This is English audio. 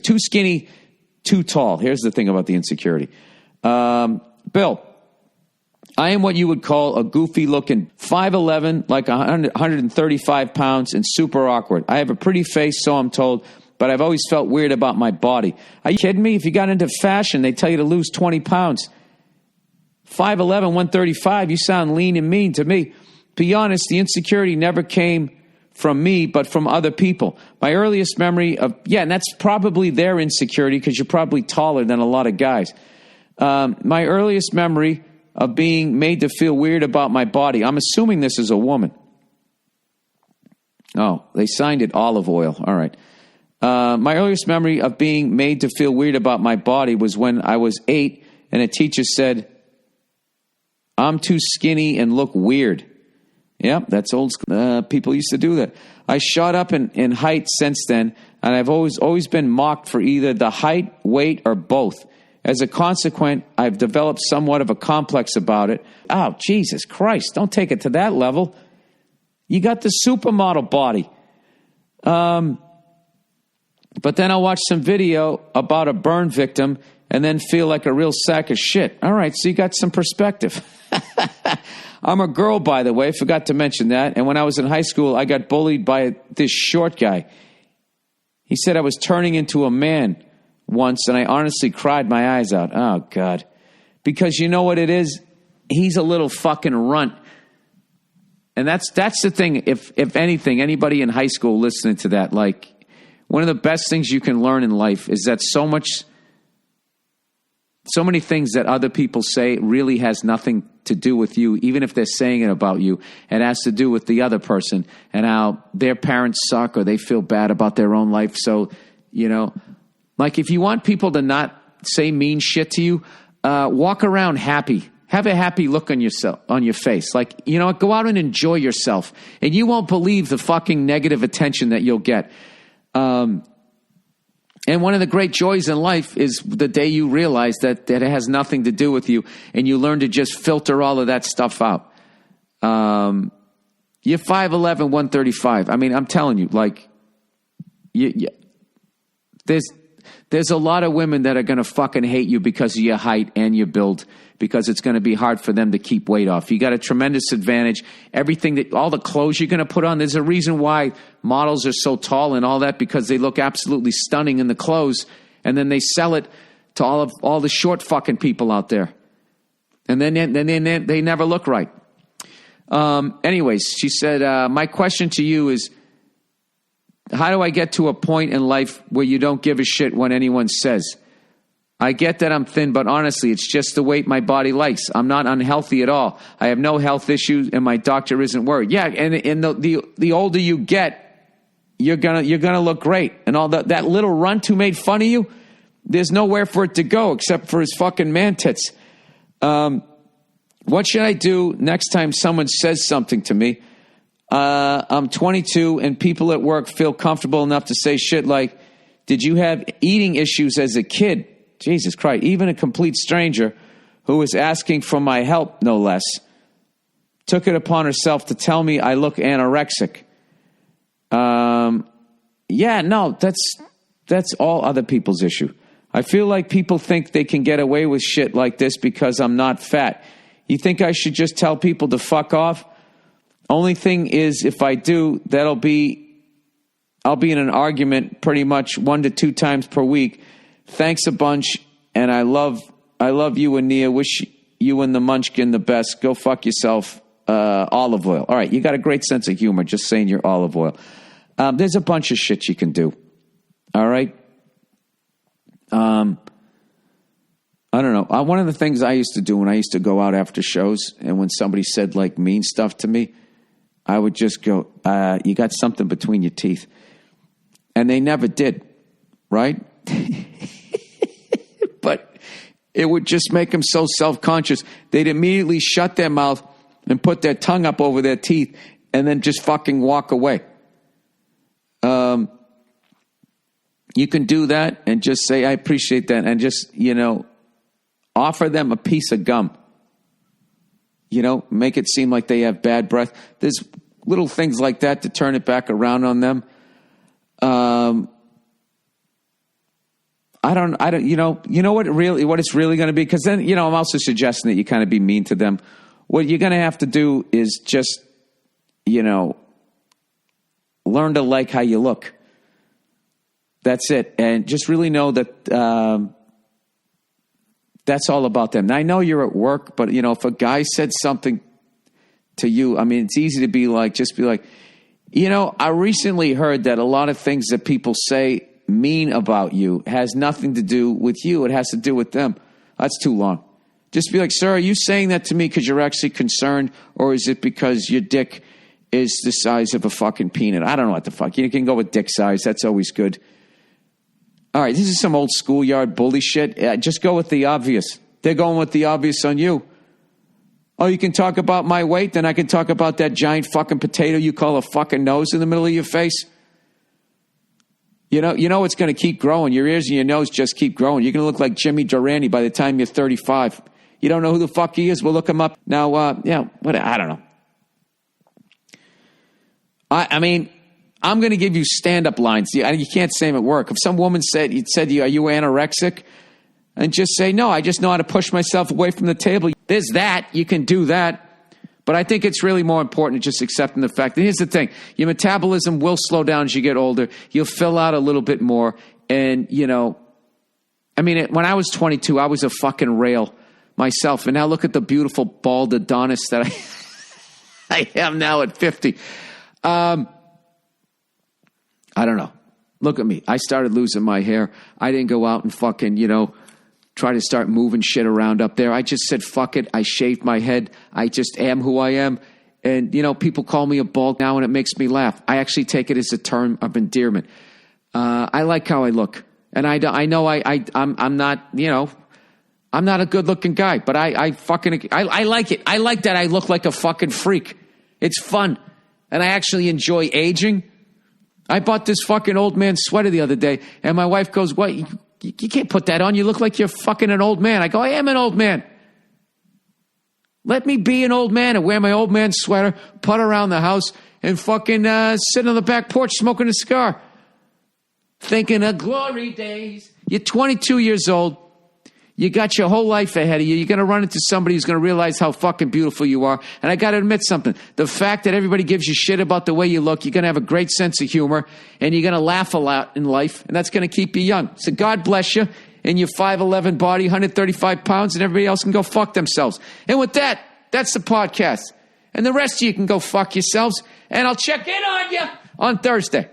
too skinny, too tall. Here's the thing about the insecurity. Bill, I am what you would call a goofy-looking 5'11", like 135 pounds, and super awkward. I have a pretty face, so I'm told, but I've always felt weird about my body. Are you kidding me? If you got into fashion, they tell you to lose 20 pounds. 5'11", 135, you sound lean and mean to me. Be honest, the insecurity never came from me, but from other people. My earliest memory of, and that's probably their insecurity because you're probably taller than a lot of guys. My earliest memory of being made to feel weird about my body. I'm assuming this is a woman. Oh, they signed it olive oil. All right. My earliest memory of being made to feel weird about my body was when I was 8 and a teacher said, I'm too skinny and look weird. Yep, that's old school. People used to do that. I shot up in height since then, and I've always been mocked for either the height, weight, or both. As a consequence, I've developed somewhat of a complex about it. Oh, Jesus Christ, don't take it to that level. You got the supermodel body. But then I'll watch some video about a burn victim and then feel like a real sack of shit. All right, so you got some perspective. I'm a girl, by the way. I forgot to mention that. And when I was in high school, I got bullied by this short guy. He said I was turning into a man once, and I honestly cried my eyes out. Oh, God. Because you know what it is? He's a little fucking runt. And that's the thing, if anything, anybody in high school listening to that, like, one of the best things you can learn in life is that so many things that other people say really has nothing to do with you, even if they're saying it about you. It has to do with the other person and how their parents suck or they feel bad about their own life. So, like if you want people to not say mean shit to you, walk around happy. Have a happy look on your face. Like, go out and enjoy yourself. And you won't believe the fucking negative attention that you'll get. And one of the great joys in life is the day you realize that it has nothing to do with you and you learn to just filter all of that stuff out. You're 5'11", 135. I mean, I'm telling you, like, there's a lot of women that are going to fucking hate you because of your height and your build, because it's going to be hard for them to keep weight off. You got a tremendous advantage. All the clothes you're going to put on, there's a reason why models are so tall and all that, because they look absolutely stunning in the clothes, and then they sell it to all the short fucking people out there. And then they never look right. Anyways, she said, my question to you is, how do I get to a point in life where you don't give a shit when anyone says? I get that I'm thin, but honestly, it's just the weight my body likes. I'm not unhealthy at all. I have no health issues, and my doctor isn't worried. Yeah, and the older you get, you're gonna look great. And all that little runt who made fun of you, there's nowhere for it to go except for his fucking man tits. What should I do next time someone says something to me? I'm 22, and people at work feel comfortable enough to say shit like, did you have eating issues as a kid? Jesus Christ, even a complete stranger who was asking for my help, no less, took it upon herself to tell me I look anorexic. That's all other people's issue. I feel like people think they can get away with shit like this because I'm not fat. You think I should just tell people to fuck off? Only thing is, if I do, I'll be in an argument pretty much 1 to 2 times per week. Thanks a bunch, and I love you and Nia. Wish you and the Munchkin the best. Go fuck yourself. Olive oil. All right, you got a great sense of humor. Just saying you're olive oil. There's a bunch of shit you can do. All right. I don't know. One of the things I used to do when I used to go out after shows, and when somebody said like mean stuff to me, I would just go, you got something between your teeth. And they never did, right? But it would just make them so self-conscious. They'd immediately shut their mouth and put their tongue up over their teeth and then just fucking walk away. You can do that and just say, I appreciate that. And just, offer them a piece of gum. Make it seem like they have bad breath. There's little things like that to turn it back around on them. what it's really going to be? Because then, I'm also suggesting that you kind of be mean to them. What you're going to have to do is just, learn to like how you look. That's it. And just really know that that's all about them. Now, I know you're at work, but, if a guy said something to you, I mean, it's easy to be like, I recently heard that a lot of things that people say mean about you has nothing to do with you. It has to do with them. That's too long. Just be like, sir, are you saying that to me because you're actually concerned, or is it because your dick is the size of a fucking peanut? I don't know what the fuck. You can go with dick size. That's always good. All right, this is some old schoolyard bully shit. Just go with the obvious. They're going with the obvious on you. Oh, you can talk about my weight, then I can talk about that giant fucking potato you call a fucking nose in the middle of your face. You know it's going to keep growing. Your ears and your nose just keep growing. You're going to look like Jimmy Durante by the time you're 35. You don't know who the fuck he is? We'll look him up. Now, I don't know. I mean, I'm going to give you stand-up lines. You can't say them at work. If some woman said to you, are you anorexic? And just say, no, I just know how to push myself away from the table. There's that. You can do that. But I think it's really more important just accepting the fact that here's the thing. Your metabolism will slow down as you get older. You'll fill out a little bit more. And, when I was 22, I was a fucking rail myself. And now look at the beautiful bald Adonis that I am now at 50. I don't know. Look at me. I started losing my hair. I didn't go out and fucking, try to start moving shit around up there. I just said, fuck it. I shaved my head. I just am who I am. And, people call me a bald now and it makes me laugh. I actually take it as a term of endearment. I like how I look. And I'm not, I'm not a good looking guy, but I like it. I like that I look like a fucking freak. It's fun. And I actually enjoy aging. I bought this fucking old man sweater the other day, and my wife goes, what? You can't put that on. You look like you're fucking an old man. I go, I am an old man. Let me be an old man and wear my old man sweater, putt around the house, and fucking sit on the back porch smoking a cigar. Thinking of glory days. You're 22 years old. You got your whole life ahead of you. You're going to run into somebody who's going to realize how fucking beautiful you are. And I got to admit something. The fact that everybody gives you shit about the way you look, you're going to have a great sense of humor, and you're going to laugh a lot in life, and that's going to keep you young. So God bless you in your 5'11" body, 135 pounds, and everybody else can go fuck themselves. And with that, that's the podcast. And the rest of you can go fuck yourselves, and I'll check in on you on Thursday.